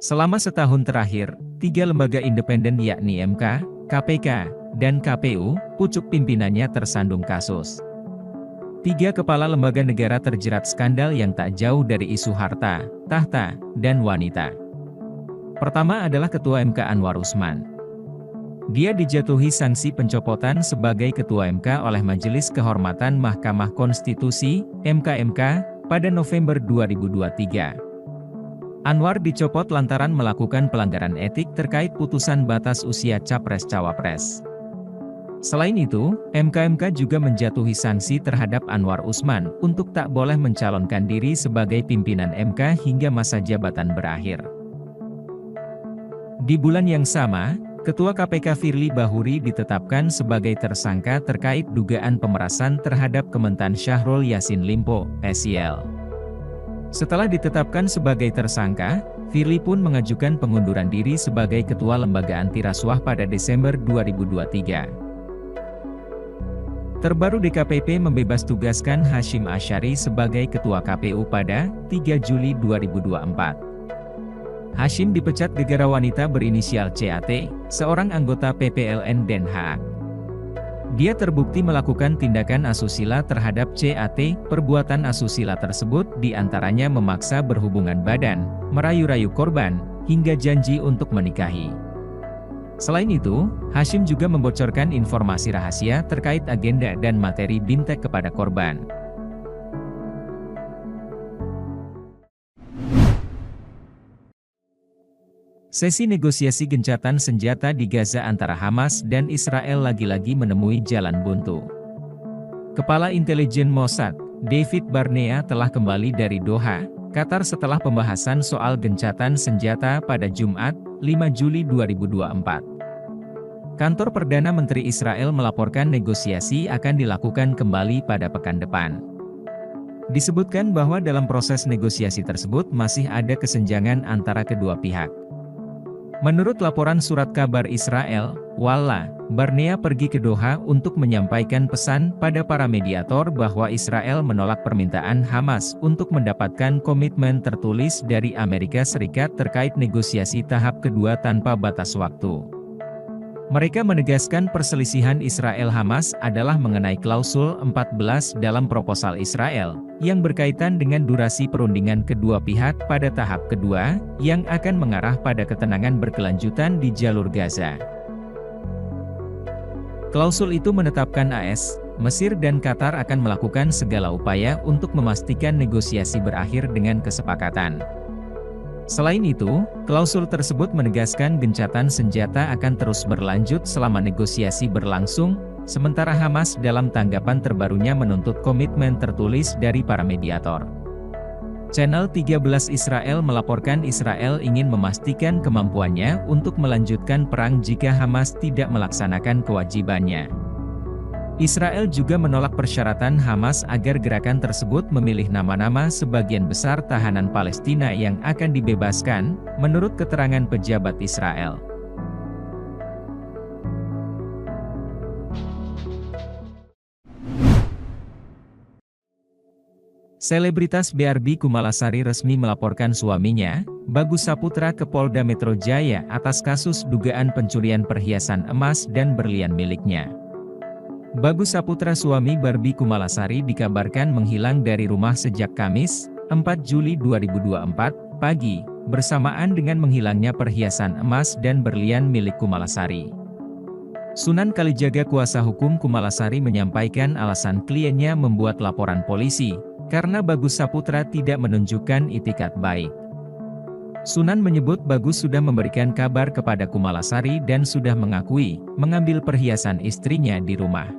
Selama setahun terakhir, 3 lembaga independen yakni MK, KPK, dan KPU, pucuk pimpinannya tersandung kasus. 3 kepala lembaga negara terjerat skandal yang tak jauh dari isu harta, tahta, dan wanita. Pertama adalah Ketua MK Anwar Usman. Dia dijatuhi sanksi pencopotan sebagai Ketua MK oleh Majelis Kehormatan Mahkamah Konstitusi, MK, pada November 2023. Anwar dicopot lantaran melakukan pelanggaran etik terkait putusan batas usia Capres-Cawapres. Selain itu, MK juga menjatuhi sanksi terhadap Anwar Usman untuk tak boleh mencalonkan diri sebagai pimpinan MK hingga masa jabatan berakhir. Di bulan yang sama, Ketua KPK Firly Bahuri ditetapkan sebagai tersangka terkait dugaan pemerasan terhadap Kementan Syahrul Yassin Limpo, SYL. Setelah ditetapkan sebagai tersangka, Firly pun mengajukan pengunduran diri sebagai Ketua Lembaga Anti Rasuah pada Desember 2023. Terbaru DKPP membebas tugaskan Hasyim Asyari sebagai Ketua KPU pada 3 Juli 2024. Hasyim dipecat gara-gara wanita berinisial CAT, seorang anggota PPLN Den Haag. Dia terbukti melakukan tindakan asusila terhadap CAT. Perbuatan asusila tersebut diantaranya memaksa berhubungan badan, merayu-rayu korban, hingga janji untuk menikahi. Selain itu, Hasyim juga membocorkan informasi rahasia terkait agenda dan materi BIMTEK kepada korban. Sesi negosiasi gencatan senjata di Gaza antara Hamas dan Israel lagi-lagi menemui jalan buntu. Kepala Intelijen Mossad, David Barnea telah kembali dari Doha, Qatar setelah pembahasan soal gencatan senjata pada Jumat, 5 Juli 2024. Kantor Perdana Menteri Israel melaporkan negosiasi akan dilakukan kembali pada pekan depan. Disebutkan bahwa dalam proses negosiasi tersebut masih ada kesenjangan antara kedua pihak. Menurut laporan surat kabar Israel, Walla, Barnea pergi ke Doha untuk menyampaikan pesan pada para mediator bahwa Israel menolak permintaan Hamas untuk mendapatkan komitmen tertulis dari Amerika Serikat terkait negosiasi tahap kedua tanpa batas waktu. Mereka menegaskan perselisihan Israel-Hamas adalah mengenai klausul 14 dalam proposal Israel, yang berkaitan dengan durasi perundingan kedua pihak pada tahap kedua, yang akan mengarah pada ketenangan berkelanjutan di jalur Gaza. Klausul itu menetapkan AS, Mesir dan Qatar akan melakukan segala upaya untuk memastikan negosiasi berakhir dengan kesepakatan. Selain itu, klausul tersebut menegaskan gencatan senjata akan terus berlanjut selama negosiasi berlangsung, sementara Hamas dalam tanggapan terbarunya menuntut komitmen tertulis dari para mediator. Channel 13 Israel melaporkan Israel ingin memastikan kemampuannya untuk melanjutkan perang jika Hamas tidak melaksanakan kewajibannya. Israel juga menolak persyaratan Hamas agar gerakan tersebut memilih nama-nama sebagian besar tahanan Palestina yang akan dibebaskan, menurut keterangan pejabat Israel. Selebritas BRB Kumalasari resmi melaporkan suaminya, Bagus Saputra ke Polda Metro Jaya atas kasus dugaan pencurian perhiasan emas dan berlian miliknya. Bagus Saputra suami Barbie Kumalasari dikabarkan menghilang dari rumah sejak Kamis, 4 Juli 2024, pagi, bersamaan dengan menghilangnya perhiasan emas dan berlian milik Kumalasari. Sunan Kalijaga kuasa hukum Kumalasari menyampaikan alasan kliennya membuat laporan polisi, karena Bagus Saputra tidak menunjukkan itikat baik. Sunan menyebut Bagus sudah memberikan kabar kepada Kumalasari dan sudah mengakui, mengambil perhiasan istrinya di rumah.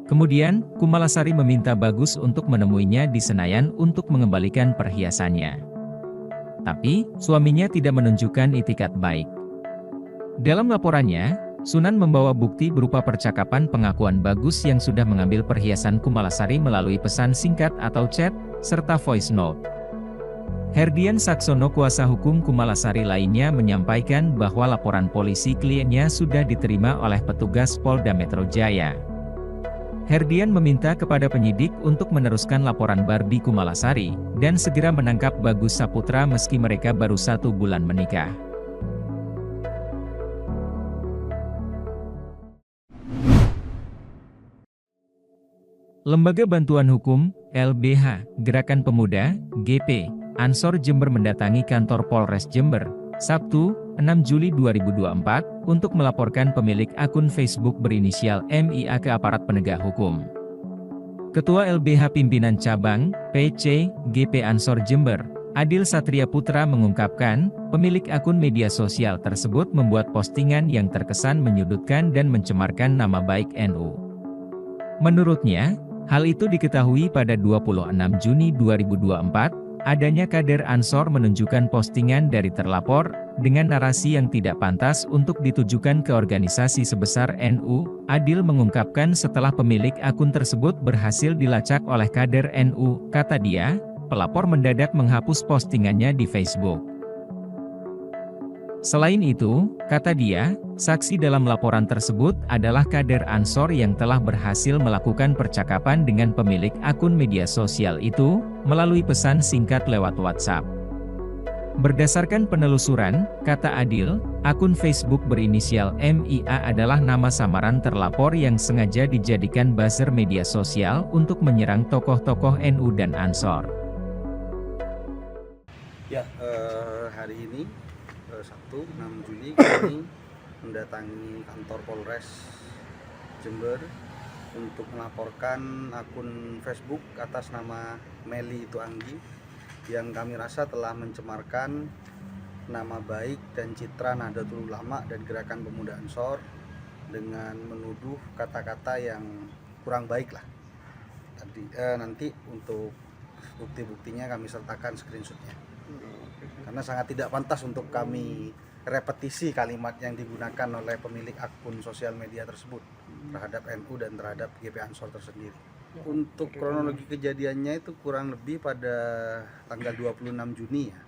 Kemudian, Kumalasari meminta Bagus untuk menemuinya di Senayan untuk mengembalikan perhiasannya. Tapi, suaminya tidak menunjukkan itikat baik. Dalam laporannya, Sunan membawa bukti berupa percakapan pengakuan Bagus yang sudah mengambil perhiasan Kumalasari melalui pesan singkat atau chat, serta voice note. Herdian Saksono kuasa hukum Kumalasari lainnya menyampaikan bahwa laporan polisi kliennya sudah diterima oleh petugas Polda Metro Jaya. Herdian meminta kepada penyidik untuk meneruskan laporan Barbie Kumalasari, dan segera menangkap Bagus Saputra meski mereka baru 1 bulan menikah. Lembaga Bantuan Hukum, LBH, Gerakan Pemuda, GP, Ansor Jember mendatangi kantor Polres Jember, Sabtu, 6 Juli 2024, untuk melaporkan pemilik akun Facebook berinisial MIA ke aparat penegak hukum. Ketua LBH Pimpinan Cabang, PC, GP Ansor Jember, Adil Satria Putra mengungkapkan, pemilik akun media sosial tersebut membuat postingan yang terkesan menyudutkan dan mencemarkan nama baik NU. Menurutnya, hal itu diketahui pada 26 Juni 2024, adanya kader Ansor menunjukkan postingan dari terlapor, dengan narasi yang tidak pantas untuk ditujukan ke organisasi sebesar NU. Adil mengungkapkan setelah pemilik akun tersebut berhasil dilacak oleh kader NU, kata dia, pelapor mendadak menghapus postingannya di Facebook. Selain itu, kata dia, saksi dalam laporan tersebut adalah kader Ansor yang telah berhasil melakukan percakapan dengan pemilik akun media sosial itu, melalui pesan singkat lewat WhatsApp. Berdasarkan penelusuran, kata Adil, akun Facebook berinisial MIA adalah nama samaran terlapor yang sengaja dijadikan buzzer media sosial untuk menyerang tokoh-tokoh NU dan Ansor. Ya, hari ini Sabtu 6 Juli kami mendatangi kantor Polres Jember untuk melaporkan akun Facebook atas nama Meli Tuanggi yang kami rasa telah mencemarkan nama baik dan citra Nahdlatul Ulama dan Gerakan Pemuda Ansor dengan menuduh kata-kata yang kurang baik lah. Nanti untuk bukti-buktinya kami sertakan screenshotnya. Karena sangat tidak pantas untuk kami repetisi kalimat yang digunakan oleh pemilik akun sosial media tersebut terhadap NU dan terhadap GP Ansor tersendiri. Untuk kronologi kejadiannya itu kurang lebih pada tanggal 26 Juni ya.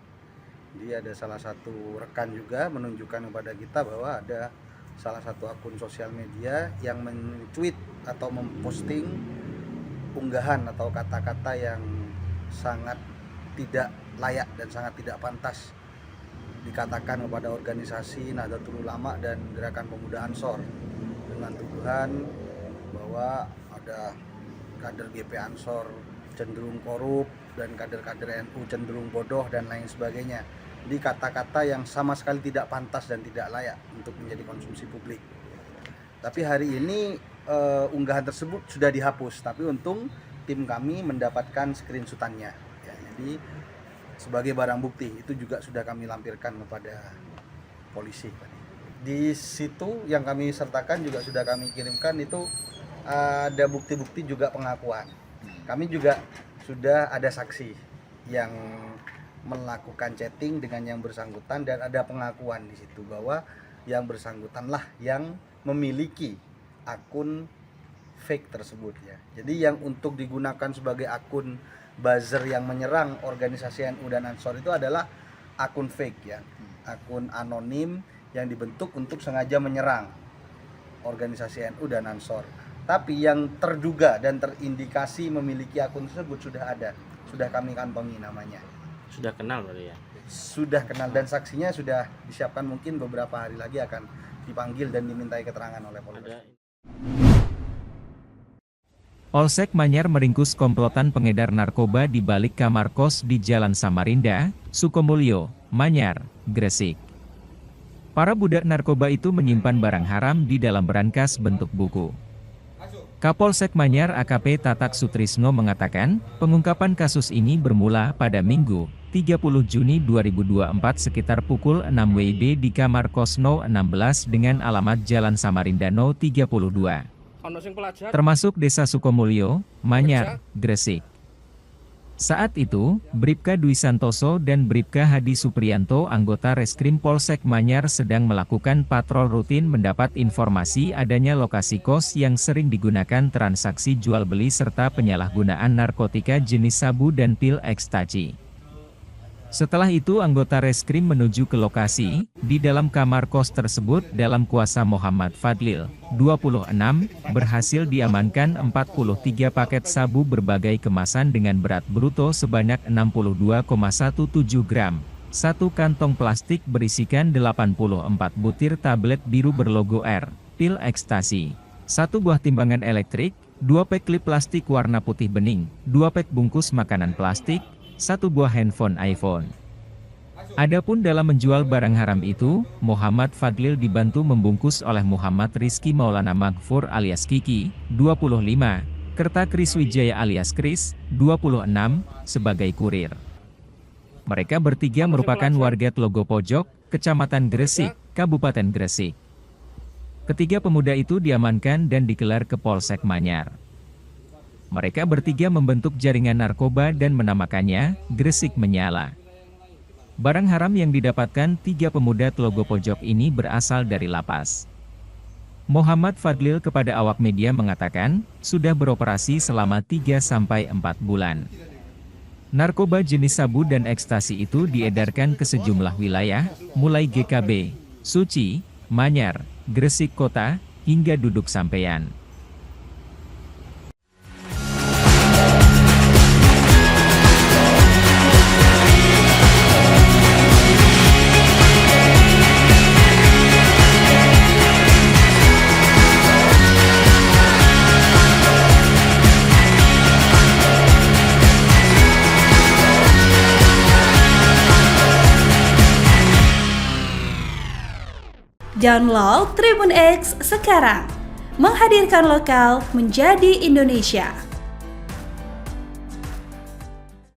Jadi ada salah satu rekan juga menunjukkan kepada kita bahwa ada salah satu akun sosial media yang men-tweet atau memposting unggahan atau kata-kata yang sangat tidak layak dan sangat tidak pantas dikatakan kepada organisasi Nahdlatul Ulama dan Gerakan Pemuda Ansor dengan tuduhan bahwa ada kader GP Ansor cenderung korup dan kader-kader NU cenderung bodoh dan lain sebagainya. Di kata-kata yang sama sekali tidak pantas dan tidak layak untuk menjadi konsumsi publik. Tapi hari ini unggahan tersebut sudah dihapus, tapi untung tim kami mendapatkan screenshotannya. Ya, jadi sebagai barang bukti itu juga sudah kami lampirkan kepada polisi. Di situ yang kami sertakan juga sudah kami kirimkan itu ada bukti-bukti juga pengakuan. Kami juga sudah ada saksi yang melakukan chatting dengan yang bersangkutan dan ada pengakuan di situ bahwa yang bersangkutanlah yang memiliki akun fake tersebut ya. Jadi yang untuk digunakan sebagai akun buzzer yang menyerang organisasi NU dan Ansor itu adalah akun fake ya. Akun anonim yang dibentuk untuk sengaja menyerang organisasi NU dan Ansor. Tapi yang terduga dan terindikasi memiliki akun tersebut sudah ada, sudah kami kantongi namanya. Sudah kenal berarti ya? Sudah kenal dan saksinya sudah disiapkan, mungkin beberapa hari lagi akan dipanggil dan dimintai keterangan oleh polisi. Polsek Manyar meringkus komplotan pengedar narkoba di balik kamar kos di Jalan Samarinda, Sukomulyo, Manyar, Gresik. Para budak narkoba itu menyimpan barang haram di dalam berangkas bentuk buku. Kapolsek Manyar AKP Tatak Sutrisno mengatakan, pengungkapan kasus ini bermula pada Minggu, 30 Juni 2024 sekitar pukul 6 WIB di kamar kos No 16 dengan alamat Jalan Samarinda No 32. Termasuk Desa Sukomulyo, Manyar, Gresik. Saat itu, Bribka Dwi Santoso dan Bribka Hadi Supriyanto anggota Reskrim Polsek Manyar sedang melakukan patrol rutin mendapat informasi adanya lokasi kos yang sering digunakan transaksi jual beli serta penyalahgunaan narkotika jenis sabu dan pil ekstasi. Setelah itu anggota reskrim menuju ke lokasi. Di dalam kamar kos tersebut dalam kuasa Muhammad Fadlil, 26, berhasil diamankan 43 paket sabu berbagai kemasan dengan berat bruto sebanyak 62,17 gram. Satu kantong plastik berisikan 84 butir tablet biru berlogo R, pil ekstasi. Satu buah timbangan elektrik, 2 pek klip plastik warna putih bening, 2 pek bungkus makanan plastik, 1 buah handphone iPhone. Adapun dalam menjual barang haram itu, Muhammad Fadlil dibantu membungkus oleh Muhammad Rizky Maulana Maghfur alias Kiki, 25, Kerta Kris Wijaya alias Kris, 26, sebagai kurir. Mereka bertiga merupakan warga Tlogo Pojok, Kecamatan Gresik, Kabupaten Gresik. Ketiga pemuda itu diamankan dan digelar ke Polsek Manyar. Mereka bertiga membentuk jaringan narkoba dan menamakannya Gresik Menyala. Barang haram yang didapatkan 3 pemuda Tlogo Pojok ini berasal dari lapas. Muhammad Fadlil kepada awak media mengatakan, sudah beroperasi selama 3-4 bulan. Narkoba jenis sabu dan ekstasi itu diedarkan ke sejumlah wilayah, mulai GKB, Suci, Manyar, Gresik Kota, hingga Duduk Sampeyan. Download Tribun X sekarang, menghadirkan lokal menjadi Indonesia.